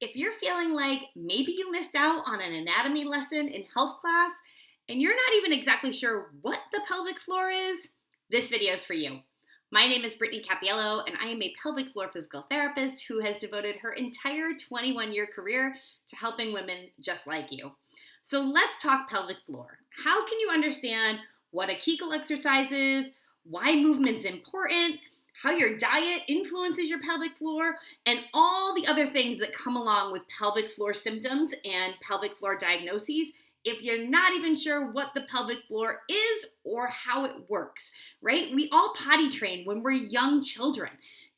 If you're feeling like maybe you missed out on an anatomy lesson in health class and you're not even exactly sure what the pelvic floor is, this video is for you. My name is Brittany Capiello, and I am a pelvic floor physical therapist who has devoted her entire 21-year career to helping women just like you. So let's talk pelvic floor. How can you understand what a Kegel exercise is, why movement's important, how your diet influences your pelvic floor, and all the other things that come along with pelvic floor symptoms and pelvic floor diagnoses if you're not even sure what the pelvic floor is or how it works, right? We all potty train when we're young children,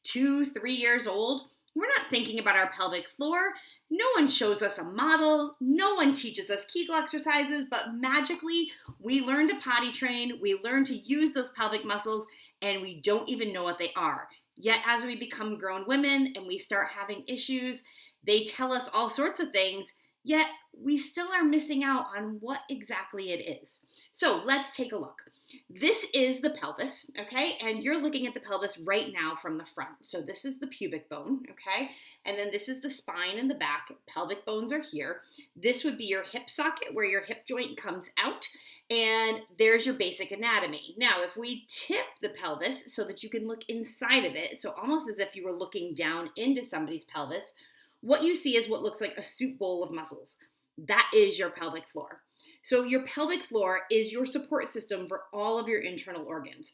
2, 3 years old. We're not thinking about our pelvic floor. No one shows us a model. No one teaches us Kegel exercises, but magically we learn to potty train. We learn to use those pelvic muscles, and we don't even know what they are. Yet as we become grown women and we start having issues, they tell us all sorts of things, yet we still are missing out on what exactly it is. So let's take a look. This is the pelvis, okay? And you're looking at the pelvis right now from the front. So this is the pubic bone, okay? And then this is the spine and the back. Pelvic bones are here. This would be your hip socket where your hip joint comes out. And there's your basic anatomy. Now, if we tip the pelvis so that you can look inside of it, so almost as if you were looking down into somebody's pelvis, what you see is what looks like a soup bowl of muscles. That is your pelvic floor. So your pelvic floor is your support system for all of your internal organs.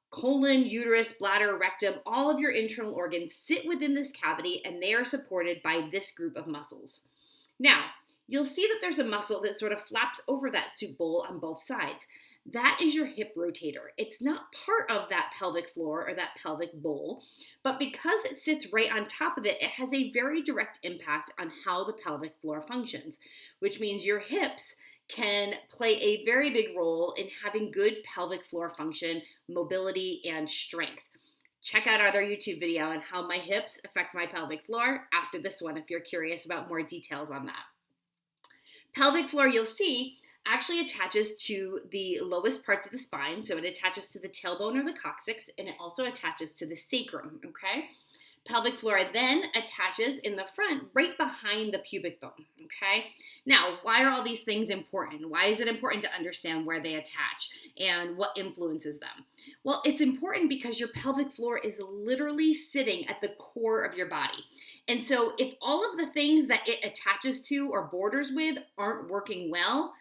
Colon, uterus, bladder, rectum, all of your internal organs sit within this cavity, and they are supported by this group of muscles. Now, you'll see that there's a muscle that sort of flaps over that soup bowl on both sides. That is your hip rotator. It's not part of that pelvic floor or that pelvic bowl, but because it sits right on top of it, it has a very direct impact on how the pelvic floor functions, which means your hips can play a very big role in having good pelvic floor function, mobility, and strength. Check out our other YouTube video on how my hips affect my pelvic floor after this one if you're curious about more details on that. Pelvic floor, you'll see, actually attaches to the lowest parts of the spine. So it attaches to the tailbone or the coccyx, and it also attaches to the sacrum, okay? Pelvic floor then attaches in the front right behind the pubic bone, okay? Now, why are all these things important? Why is it important to understand where they attach and what influences them? Well, it's important because your pelvic floor is literally sitting at the core of your body. And so if all of the things that it attaches to or borders with aren't working well,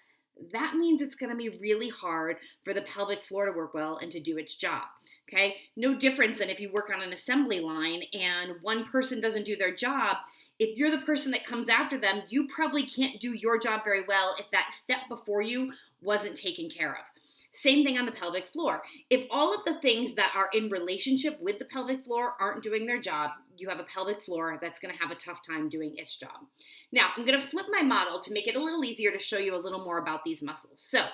that means it's going to be really hard for the pelvic floor to work well and to do its job, okay? No difference than if you work on an assembly line and one person doesn't do their job. If you're the person that comes after them, you probably can't do your job very well if that step before you wasn't taken care of. Same thing on the pelvic floor. If all of the things that are in relationship with the pelvic floor aren't doing their job, you have a pelvic floor that's going to have a tough time doing its job. Now, I'm going to flip my model to make it a little easier to show you a little more about these muscles. So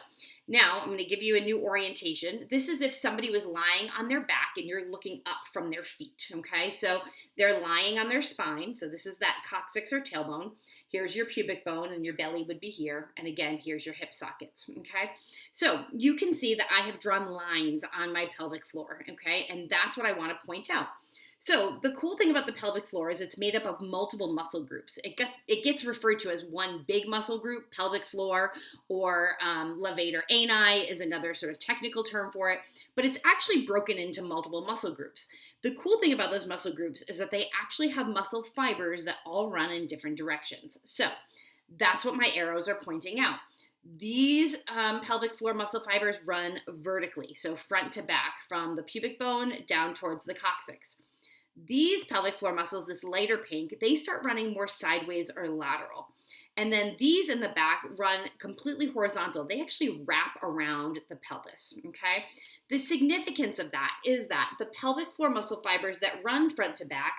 now I'm going to give you a new orientation. This is if somebody was lying on their back and you're looking up from their feet, okay? So they're lying on their spine. So this is that coccyx or tailbone. Here's your pubic bone, and your belly would be here. And again, here's your hip sockets, okay? So you can see that I have drawn lines on my pelvic floor, okay? And that's what I want to point out. So the cool thing about the pelvic floor is it's made up of multiple muscle groups. It gets referred to as one big muscle group, pelvic floor, or levator ani is another sort of technical term for it, but it's actually broken into multiple muscle groups. The cool thing about those muscle groups is that they actually have muscle fibers that all run in different directions. So that's what my arrows are pointing out. These pelvic floor muscle fibers run vertically, so front to back, from the pubic bone down towards the coccyx. These pelvic floor muscles, this lighter pink, they start running more sideways or lateral. And then these in the back run completely horizontal. They actually wrap around the pelvis, okay? The significance of that is that the pelvic floor muscle fibers that run front to back,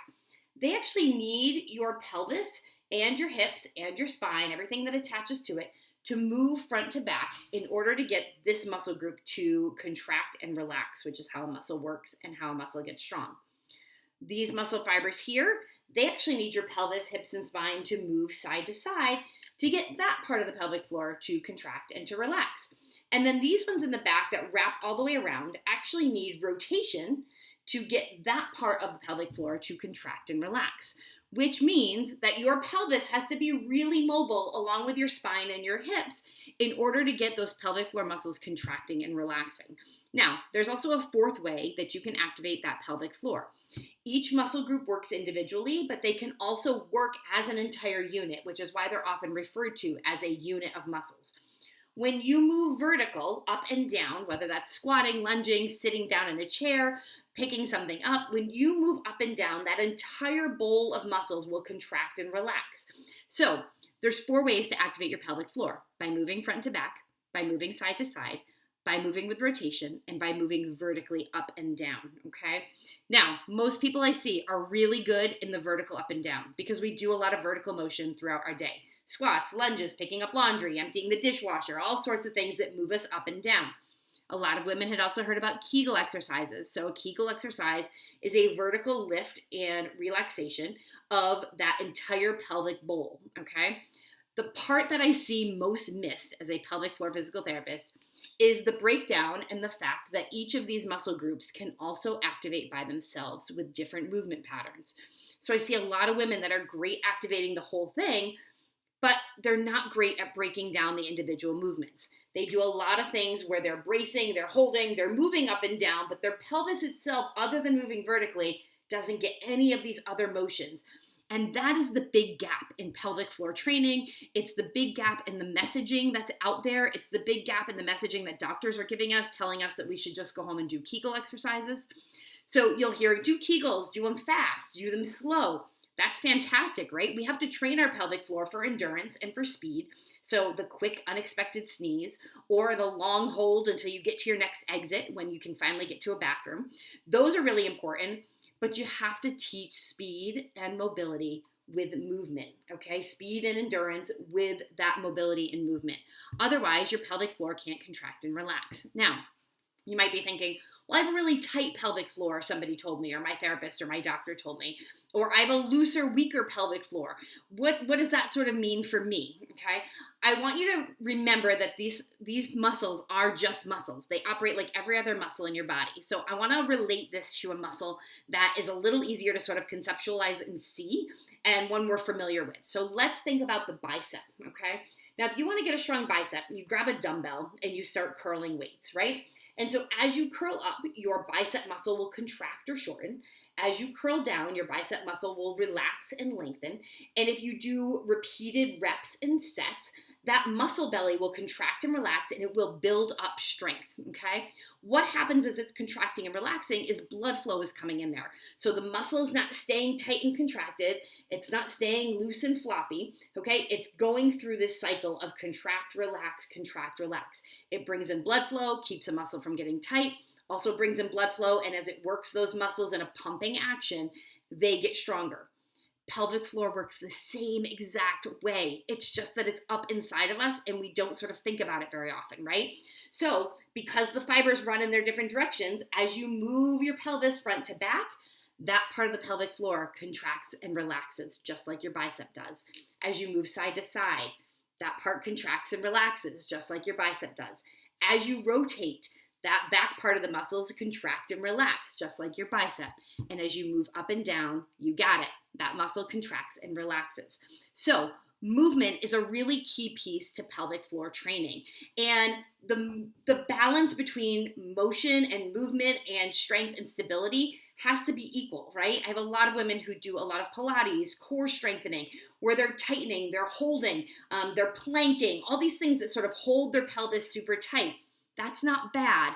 they actually need your pelvis and your hips and your spine, everything that attaches to it, to move front to back in order to get this muscle group to contract and relax, which is how a muscle works and how a muscle gets strong. These muscle fibers here, they actually need your pelvis, hips, and spine to move side to side to get that part of the pelvic floor to contract and to relax. And then these ones in the back that wrap all the way around actually need rotation to get that part of the pelvic floor to contract and relax, which means that your pelvis has to be really mobile along with your spine and your hips in order to get those pelvic floor muscles contracting and relaxing. Now, there's also a fourth way that you can activate that pelvic floor. Each muscle group works individually, but they can also work as an entire unit, which is why they're often referred to as a unit of muscles. When you move vertical, up and down, whether that's squatting, lunging, sitting down in a chair, picking something up, when you move up and down, that entire bowl of muscles will contract and relax. So there's 4 ways to activate your pelvic floor: by moving front to back, by moving side to side, by moving with rotation, and by moving vertically up and down, okay? Now, most people I see are really good in the vertical up and down because we do a lot of vertical motion throughout our day. Squats, lunges, picking up laundry, emptying the dishwasher, all sorts of things that move us up and down. A lot of women had also heard about Kegel exercises. So a Kegel exercise is a vertical lift and relaxation of that entire pelvic bowl, okay? The part that I see most missed as a pelvic floor physical therapist is the breakdown and the fact that each of these muscle groups can also activate by themselves with different movement patterns. So I see a lot of women that are great activating the whole thing, but they're not great at breaking down the individual movements. They do a lot of things where they're bracing, they're holding, they're moving up and down, but their pelvis itself, other than moving vertically, doesn't get any of these other motions. And that is the big gap in pelvic floor training. It's the big gap in the messaging that's out there. It's the big gap in the messaging that doctors are giving us, telling us that we should just go home and do Kegel exercises. So you'll hear, do Kegels, do them fast, do them slow. That's fantastic, right? We have to train our pelvic floor for endurance and for speed. So the quick, unexpected sneeze or the long hold until you get to your next exit when you can finally get to a bathroom, those are really important. But you have to teach speed and mobility with movement, okay? Speed and endurance with that mobility and movement. Otherwise, your pelvic floor can't contract and relax. Now, you might be thinking, well, I have a really tight pelvic floor, somebody told me, or my therapist or my doctor told me, or I have a looser, weaker pelvic floor. What does that sort of mean for me, okay? I want you to remember that these muscles are just muscles. They operate like every other muscle in your body. So I want to relate this to a muscle that is a little easier to sort of conceptualize and see, and one we're familiar with. So let's think about the bicep, okay? Now, if you want to get a strong bicep, you grab a dumbbell and you start curling weights, right? And so as you curl up, your bicep muscle will contract or shorten. As you curl down, your bicep muscle will relax and lengthen. And if you do repeated reps and sets, that muscle belly will contract and relax, and it will build up strength, okay? What happens as it's contracting and relaxing is blood flow is coming in there. So the muscle is not staying tight and contracted. It's not staying loose and floppy, okay? It's going through this cycle of contract, relax, contract, relax. It brings in blood flow, keeps a muscle from getting tight, also brings in blood flow, and as it works those muscles in a pumping action, they get stronger. Pelvic floor works the same exact way. It's just that it's up inside of us and we don't sort of think about it very often, right? So because the fibers run in their different directions, as you move your pelvis front to back, that part of the pelvic floor contracts and relaxes just like your bicep does. As you move side to side, that part contracts and relaxes just like your bicep does. As you rotate, that back part of the muscles contract and relax, just like your bicep. And as you move up and down, you got it. That muscle contracts and relaxes. So movement is a really key piece to pelvic floor training. And the balance between motion and movement and strength and stability has to be equal, right? I have a lot of women who do a lot of Pilates, core strengthening, where they're tightening, they're holding, they're planking, all these things that sort of hold their pelvis super tight. That's not bad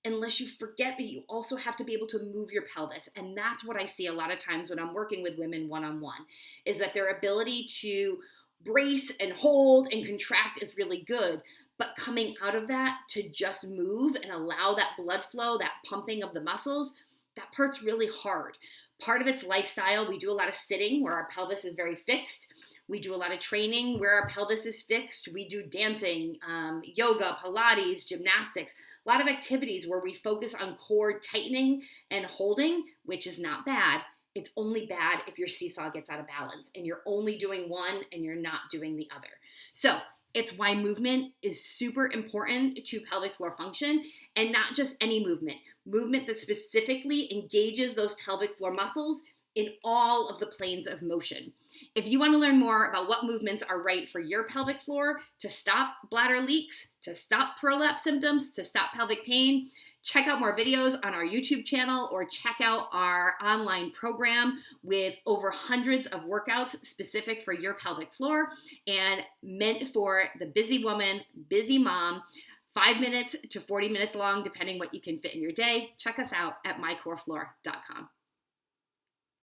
unless you forget that you also have to be able to move your pelvis. And that's what I see a lot of times when I'm working with women one-on-one, is that their ability to brace and hold and contract is really good. But coming out of that to just move and allow that blood flow, that pumping of the muscles, that part's really hard. Part of it's lifestyle. We do a lot of sitting where our pelvis is very fixed. We do a lot of training where our pelvis is fixed. We do dancing, yoga, Pilates, gymnastics, a lot of activities where we focus on core tightening and holding, which is not bad. It's only bad if your seesaw gets out of balance and you're only doing one and you're not doing the other. So it's why movement is super important to pelvic floor function, and not just any movement. Movement that specifically engages those pelvic floor muscles in all of the planes of motion. If you want to learn more about what movements are right for your pelvic floor to stop bladder leaks, to stop prolapse symptoms, to stop pelvic pain, check out more videos on our YouTube channel or check out our online program with over hundreds of workouts specific for your pelvic floor and meant for the busy woman, busy mom, 5 minutes to 40 minutes long, depending what you can fit in your day. Check us out at mycorefloor.com.